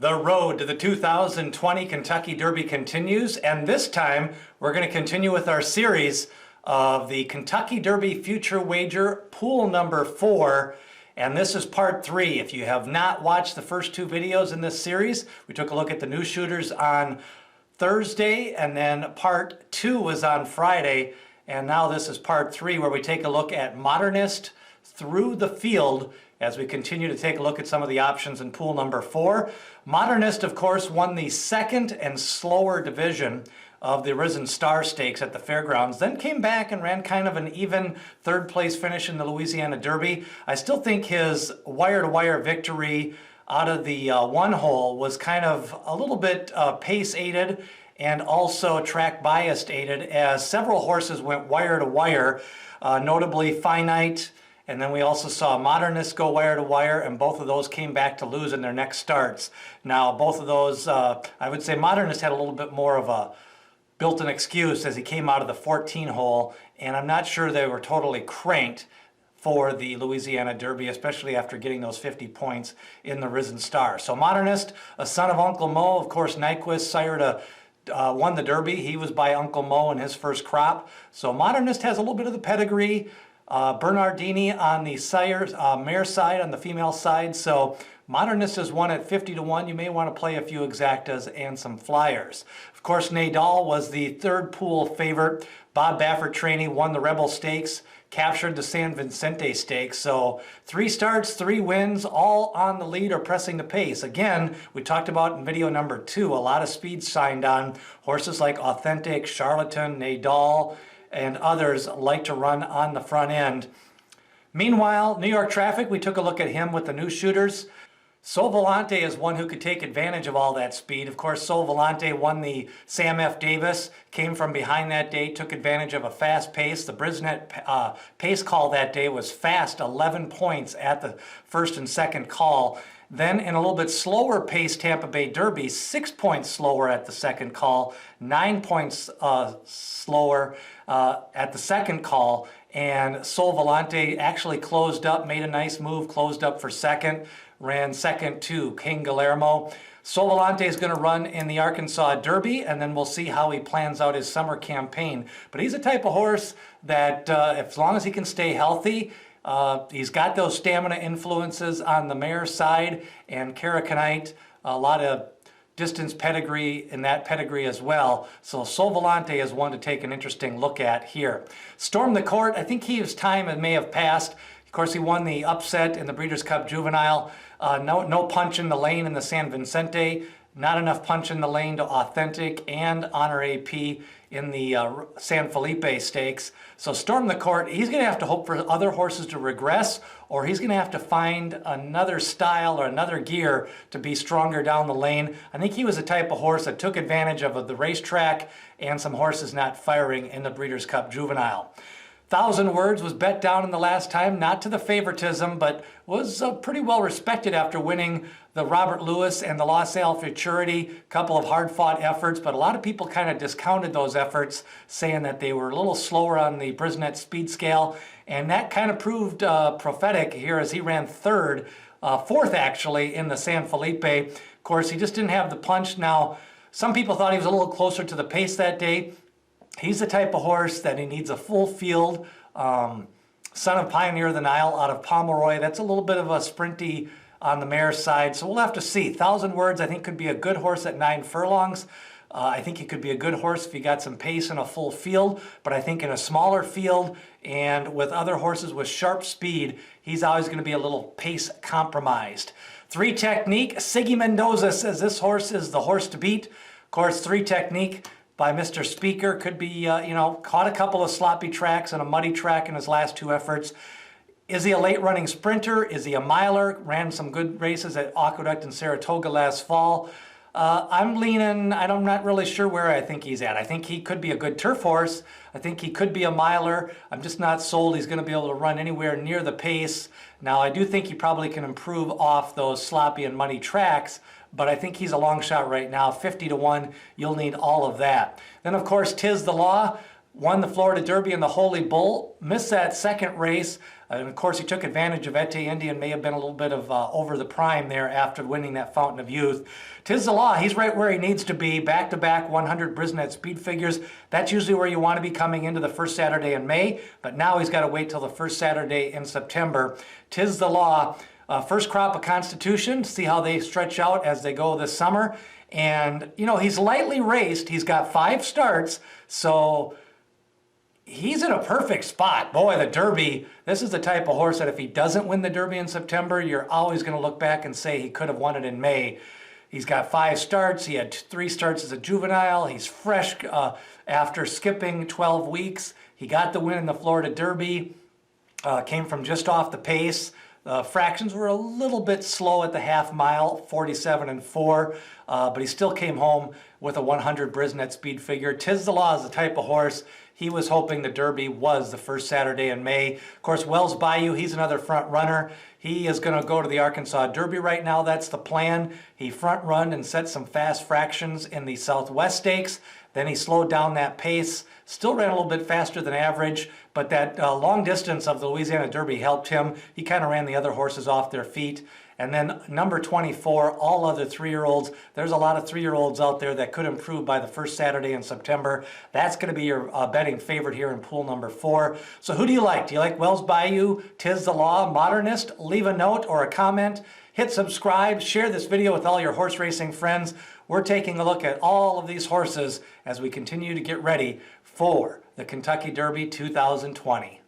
The road to the 2020 Kentucky Derby continues, and this time we're going to continue with our series of the Kentucky Derby Future Wager Pool number 4, and this is part 3. If you have not watched the first 2 videos in this series, we took a look at the new shooters on Thursday, and then part 2 was on Friday, and now this is part 3 where we take a look at Modernist through the field as we continue to take a look at some of the options in pool number 4. Modernist, of course, won the second and slower division of the Risen Star Stakes at the fairgrounds, then came back and ran kind of an even third place finish in the Louisiana Derby. I still think his wire-to-wire victory out of the one hole was kind of a little bit pace aided and also track biased aided, as several horses went wire-to-wire, notably Finite. And then we also saw Modernist go wire-to-wire, and both of those came back to lose in their next starts. Now, both of those, I would say Modernist had a little bit more of a built-in excuse as he came out of the 14 hole, and I'm not sure they were totally cranked for the Louisiana Derby, especially after getting those 50 points in the Risen Star. So Modernist, a son of Uncle Mo, of course, Nyquist sire to won the Derby. He was by Uncle Mo in his first crop. So Modernist has a little bit of the pedigree. Bernardini on the mare side, on the female side. So Modernist is won at 50-1. You may want to play a few exactas and some flyers. Of course, Nadal was the third pool favorite. Bob Baffert trainee won the Rebel Stakes, captured the San Vicente Stakes. So 3 starts, 3 wins, all on the lead or pressing the pace. Again, we talked about in video number 2, a lot of speed signed on. Horses like Authentic, Charlatan, Nadal, and others like to run on the front end. Meanwhile, New York Traffic, we took a look at him with the new shooters. Volante is one who could take advantage of all that speed. Of course, Volante won the Sam F. Davis, came from behind that day, took advantage of a fast pace. The Brisnet pace call that day was fast, 11 points at the first and second call. Then in a little bit slower pace Tampa Bay Derby, 6 points slower at the second call, 9 points slower at the second call, and Volante actually closed up, made a nice move, closed up for second, ran second to King Guillermo. Volante is going to run in the Arkansas Derby, and then we'll see how he plans out his summer campaign. But he's a type of horse that, as long as he can stay healthy, he's got those stamina influences on the mare side, and Caracanite, a lot of distance pedigree in that pedigree as well. So Volante is one to take an interesting look at here. Storm the Court, I think his time may have passed. Of course, he won the upset in the Breeders' Cup Juvenile. No punch in the lane in the San Vicente. Not enough punch in the lane to Authentic and Honor AP in the San Felipe Stakes. So Storm the Court, he's going to have to hope for other horses to regress, or he's going to have to find another style or another gear to be stronger down the lane. I think he was the type of horse that took advantage of the racetrack and some horses not firing in the Breeders' Cup Juvenile. 1,000 Words was bet down in the last time, not to the favoritism, but was pretty well respected after winning the Robert Lewis and the Los Al Futurity, a couple of hard-fought efforts, but a lot of people kind of discounted those efforts, saying that they were a little slower on the Brisnet speed scale, and that kind of proved prophetic here as he ran fourth actually, in the San Felipe. Of course, he just didn't have the punch. Now, some people thought he was a little closer to the pace that day. He's the type of horse that he needs a full field. Son of Pioneer of the Nile out of Pomeroy. That's a little bit of a sprinty on the mare side. So we'll have to see. 1,000 Words, I think, could be a good horse at 9 furlongs. I think he could be a good horse if he got some pace in a full field. But I think in a smaller field and with other horses with sharp speed, he's always going to be a little pace compromised. 3 Technique. Siggy Mendoza says this horse is the horse to beat. Of course, 3 Technique by Mr. Speaker could be, caught a couple of sloppy tracks and a muddy track in his last 2 efforts. Is he a late running sprinter? Is he a miler? Ran some good races at Aqueduct and Saratoga last fall. I'm not really sure where I think he's at. I think he could be a good turf horse. I think he could be a miler. I'm just not sold he's going to be able to run anywhere near the pace. Now, I do think he probably can improve off those sloppy and muddy tracks, but I think he's a long shot right now. 50-1, you'll need all of that. Then, of course, 'Tis the Law. won the Florida Derby in the Holy Bull, missed that second race. And of course, he took advantage of Ete Indian, may have been a little bit of over the prime there after winning that Fountain of Youth. 'Tis the Law, he's right where he needs to be, back-to-back 100 Brisnet speed figures. That's usually where you want to be coming into the first Saturday in May, but now he's got to wait till the first Saturday in September. 'Tis the Law, first crop of Constitution, see how they stretch out as they go this summer. And, you know, he's lightly raced. He's got 5 starts, so he's in a perfect spot. Boy, the Derby, this is the type of horse that if he doesn't win the Derby in September, you're always going to look back and say he could have won it in May. He's got 5 starts. He had 3 starts as a juvenile. He's fresh after skipping 12 weeks. He got the win in the Florida Derby, came from just off the pace. Fractions were a little bit slow at the half mile, 47 and 4, but he still came home with a 100 Brisnet speed figure. 'Tis the Law is the type of horse he was hoping the Derby was the first Saturday in May. Of course, Wells Bayou, he's another front runner. He is going to go to the Arkansas Derby right now. That's the plan. He front run and set some fast fractions in the Southwest Stakes. Then he slowed down that pace, still ran a little bit faster than average, but that long distance of the Louisiana Derby helped him. He kind of ran the other horses off their feet. And then number 24, all other 3-year-olds. There's a lot of 3-year-olds out there that could improve by the first Saturday in September. That's going to be your betting favorite here in pool number 4. So who do you like? Do you like Wells Bayou, 'Tis the Law, Modernist? Leave a note or a comment. Hit subscribe. Share this video with all your horse racing friends. We're taking a look at all of these horses as we continue to get ready for the Kentucky Derby 2020.